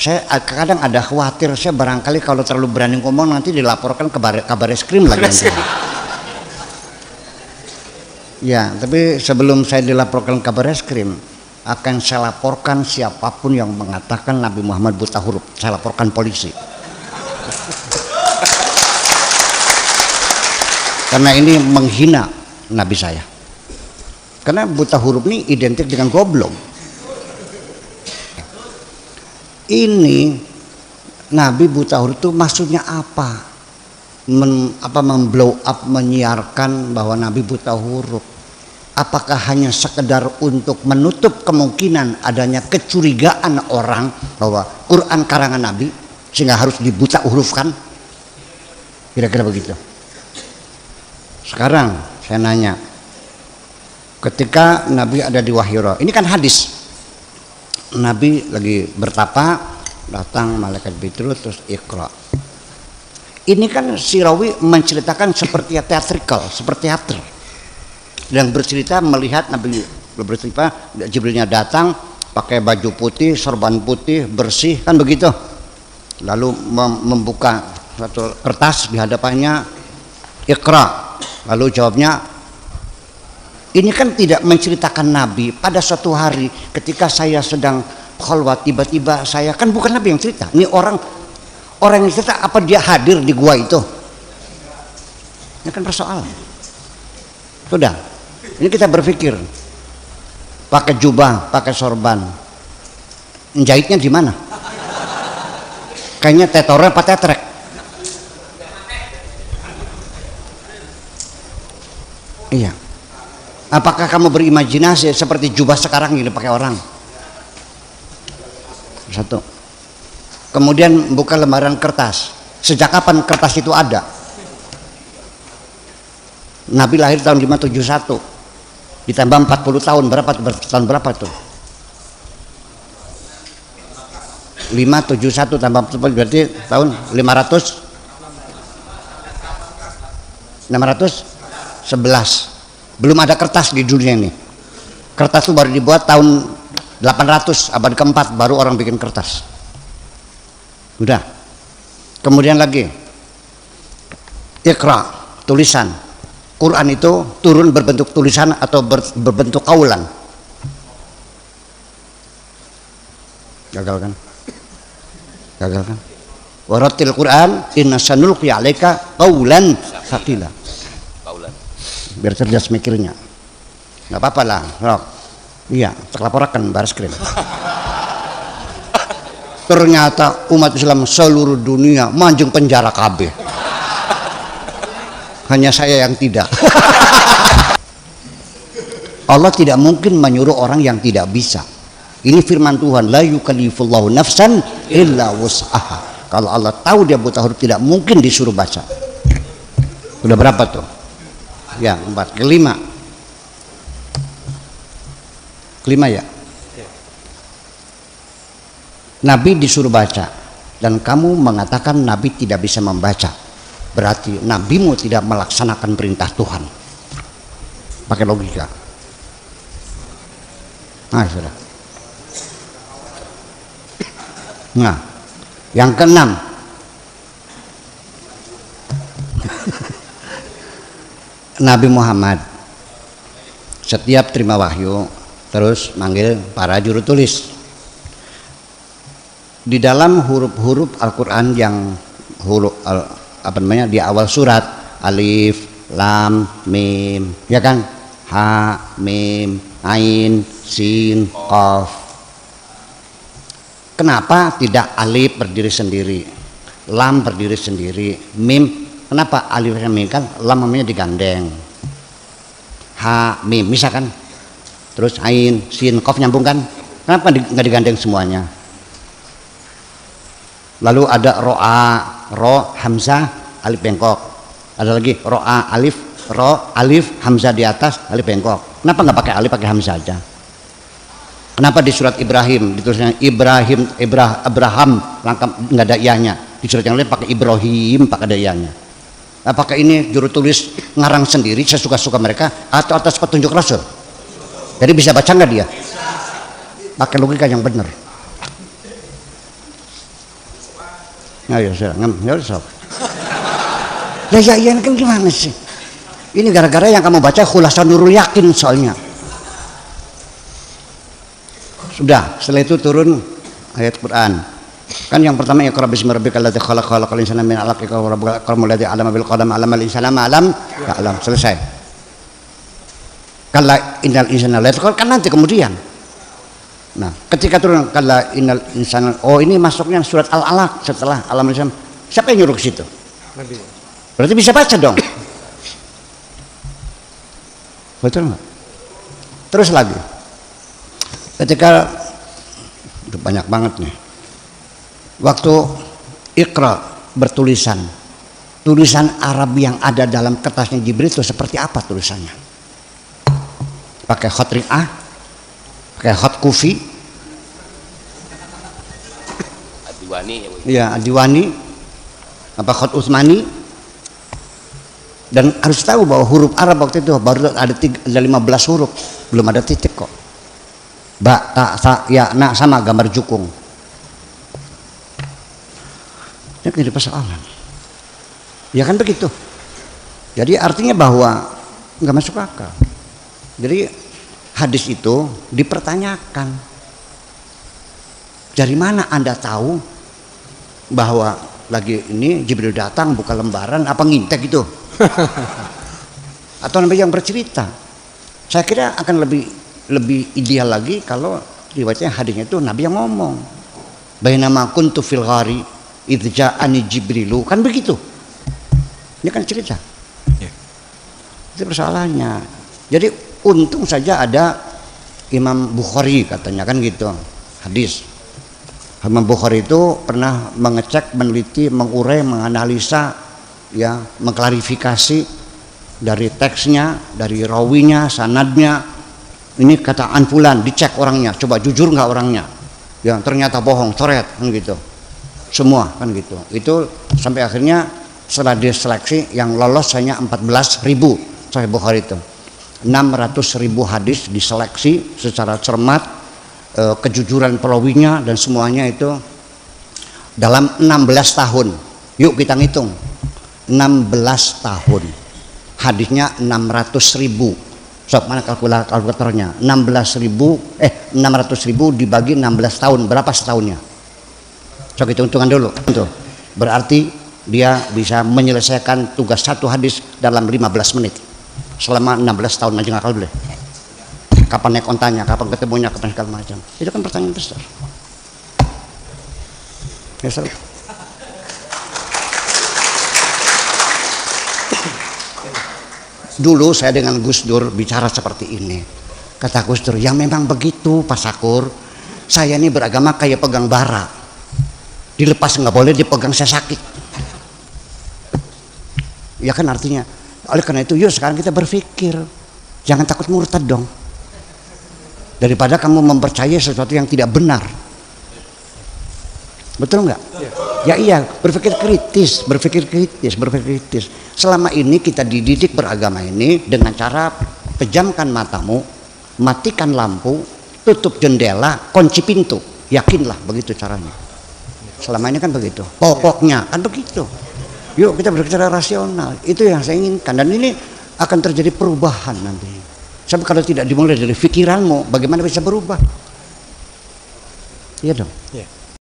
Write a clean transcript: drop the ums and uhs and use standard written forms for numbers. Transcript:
Saya kadang ada khawatir, saya barangkali kalau terlalu berani ngomong nanti dilaporkan ke kabar eskrim lagi nanti. Ya, tapi sebelum saya dilaporkan ke kabar eskrim, akan saya laporkan siapapun yang mengatakan Nabi Muhammad buta huruf. Saya laporkan polisi. Karena ini menghina Nabi saya. Karena buta huruf ini identik dengan goblok. Ini Nabi buta huruf itu maksudnya apa? Memblow up, menyiarkan bahwa Nabi buta huruf. Apakah hanya sekedar untuk menutup kemungkinan adanya kecurigaan orang bahwa Quran karangan Nabi sehingga harus dibuta hurufkan? Kira-kira begitu. Sekarang saya nanya, ketika Nabi ada di Wahiro, ini kan hadis, Nabi lagi bertapa, datang malaikat Jibril terus Iqra. Ini kan si rawi menceritakan seperti theatrical, seperti teater. Yang bercerita melihat Nabi bercerita Jibrilnya datang pakai baju putih, sorban putih, bersih, kan begitu. Lalu membuka satu kertas di hadapannya, Iqra. Lalu jawabnya, ini kan tidak menceritakan Nabi pada suatu hari ketika saya sedang khalwat, tiba-tiba saya, kan bukan Nabi yang cerita, ini orang yang cerita, apa dia hadir di gua itu? Ini kan persoalan. Sudah, ini kita berpikir, pakai jubah, pakai sorban, jahitnya di mana? Kayaknya tetornya apa tetrek? Iya. Apakah kamu berimajinasi seperti jubah sekarang ini pakai orang? Satu. Kemudian buka lembaran kertas. Sejak kapan kertas itu ada? Nabi lahir tahun 571. Ditambah 40 tahun, tahun berapa tuh? 571 tambah 40 berarti tahun 511. Belum ada kertas di dunia ini. Kertas itu baru dibuat tahun 800, abad keempat baru orang bikin kertas. Udah. Kemudian lagi, Iqra, tulisan. Quran itu turun berbentuk tulisan atau berbentuk kaulan? Gagal kan? Gagal kan? Warattil Quran inna sanulqi 'alaika qaulan tsaqila. Biar cerdas mikirnya. Nggak apa-apa lah, Rok. Iya, terlaporkan baris krim. Ternyata umat Islam seluruh dunia manjung penjara KB. Hanya saya yang tidak. Allah tidak mungkin menyuruh orang yang tidak bisa. Ini firman Tuhan, la yukallifullahu nafsan illa wus'aha. Kalau Allah tahu dia buta huruf, tidak mungkin disuruh baca. Udah berapa tuh? Ya, 4. Kelima ya. Nabi disuruh baca dan kamu mengatakan Nabi tidak bisa membaca, berarti nabimu tidak melaksanakan perintah Tuhan. Pakai logika. Nah, sudah. Nah, yang keenam, Nabi Muhammad setiap terima wahyu terus manggil para juru tulis. Di dalam huruf-huruf Al-Quran yang di awal surat, alif, lam, mim, ya kan, ha, mim, ain, sin, qaf. Kenapa tidak alif berdiri sendiri, lam berdiri sendiri, mim? Kenapa alif dan mim? Kan lam namanya digandeng, ha, mim misalkan, terus ain, sin, qaf nyambung kan? Kenapa nggak digandeng semuanya? Lalu ada ro'a, ro, hamzah, alif bengkok. Ada lagi ro'a, alif, ro, alif, hamzah di atas, alif bengkok. Kenapa nggak pakai alif, pakai hamzah aja? Kenapa di surat Ibrahim ditulisnya Abraham, langkah nggak ada ianya? Di surat yang lain pakai Ibrahim, pakai ada ianya. Apakah ini juru tulis ngarang sendiri sesuka-suka mereka atau atas petunjuk Rasul? Jadi bisa baca nggak dia? Pakai logika yang benar. Ayo sudah, ya sok. Lah ya iya kan gimana sih? Ini gara-gara yang kamu baca Khulasan Nurul Yakin soalnya. Sudah, setelah itu turun ayat Quran. Kan yang pertama Iqra bismi rabbikal ladzi khalaq khalaqal insana min 'alaq wa rabbukal akram alladzi 'allama bil qalam 'allamal insana ma lam ya'lam. Selesai. Kalla innal insana la yatqa kan nanti kemudian. Nah, ketika turun kalla innal insana, oh ini masuknya surat Al-Alaq setelah Alam Insana. Siapa yang nyuruh ke situ? Nabi. Berarti bisa baca dong. Betul nggak? Terus lagi. Ketika udah banyak banget nih. Waktu Iqra bertulisan, tulisan Arab yang ada dalam kertasnya Jibril itu seperti apa tulisannya? Pakai khot ri'ah, pakai khot kufi, Adiwani ya Adiwani, apa khot Utsmani. Dan harus tahu bahwa huruf Arab waktu itu baru ada 15 huruf, belum ada titik kok. Ba, ta, sa, ya, na sama gambar jukung. Ini jadi persoalan. Ya kan begitu. Jadi artinya bahwa nggak masuk akal. Jadi hadis itu dipertanyakan. Dari mana Anda tahu bahwa lagi ini Jibril datang buka lembaran apa ngintek gitu? Atau Nabi yang bercerita? Saya kira akan lebih ideal lagi kalau riwayatnya hadisnya itu Nabi yang ngomong. Bainama kuntu fil ghari idz ja'ani Jibrilu, kan begitu. Ini kan cerita. Itu persoalannya. Jadi untung saja ada Imam Bukhari katanya kan gitu. Hadis. Imam Bukhari itu pernah mengecek, meneliti, mengurai, menganalisa, ya, mengklarifikasi dari teksnya, dari rawinya, sanadnya. Ini kata Anfulan, dicek orangnya, coba jujur nggak orangnya. Ya ternyata bohong, coret kan gitu. Semua kan gitu. Itu sampai akhirnya setelah diseleksi yang lolos hanya 14.000 Sahih Bukhari itu. 600.000 hadis diseleksi secara cermat, kejujuran perawinya dan semuanya itu dalam 16 tahun. Yuk kita ngitung. 16 tahun. Hadisnya 600.000. Sob, mana kalkulatornya? 600.000 dibagi 16 tahun, berapa setahunnya? Coba hitung-hitungan dulu. Tuh. Berarti dia bisa menyelesaikan tugas satu hadis dalam 15 menit. Selama 16 tahun aja ngakal boleh. Kapan naik ontanya, kapan ketemunya, kapan segala macam. Itu kan pertanyaan besar. Ya, Sob. Dulu saya dengan Gus Dur bicara seperti ini. Kata Gus Dur, ya memang begitu Pak Sakur. Saya ini beragama kayak pegang bara. Dilepas nggak boleh, dipegang saya sakit. Ya kan artinya. Oleh karena itu, yuk sekarang kita berpikir. Jangan takut murtad dong. Daripada kamu mempercayai sesuatu yang tidak benar. Betul nggak? Ya iya, berpikir kritis. Selama ini kita dididik beragama ini dengan cara pejamkan matamu, matikan lampu, tutup jendela, kunci pintu. Yakinlah begitu caranya. Selama ini kan begitu. Pokoknya kan begitu. Yuk kita berbicara rasional. Itu yang saya inginkan. Dan ini akan terjadi perubahan nanti. Sebab kalau tidak dimulai dari pikiranmu, bagaimana bisa berubah? Iya dong.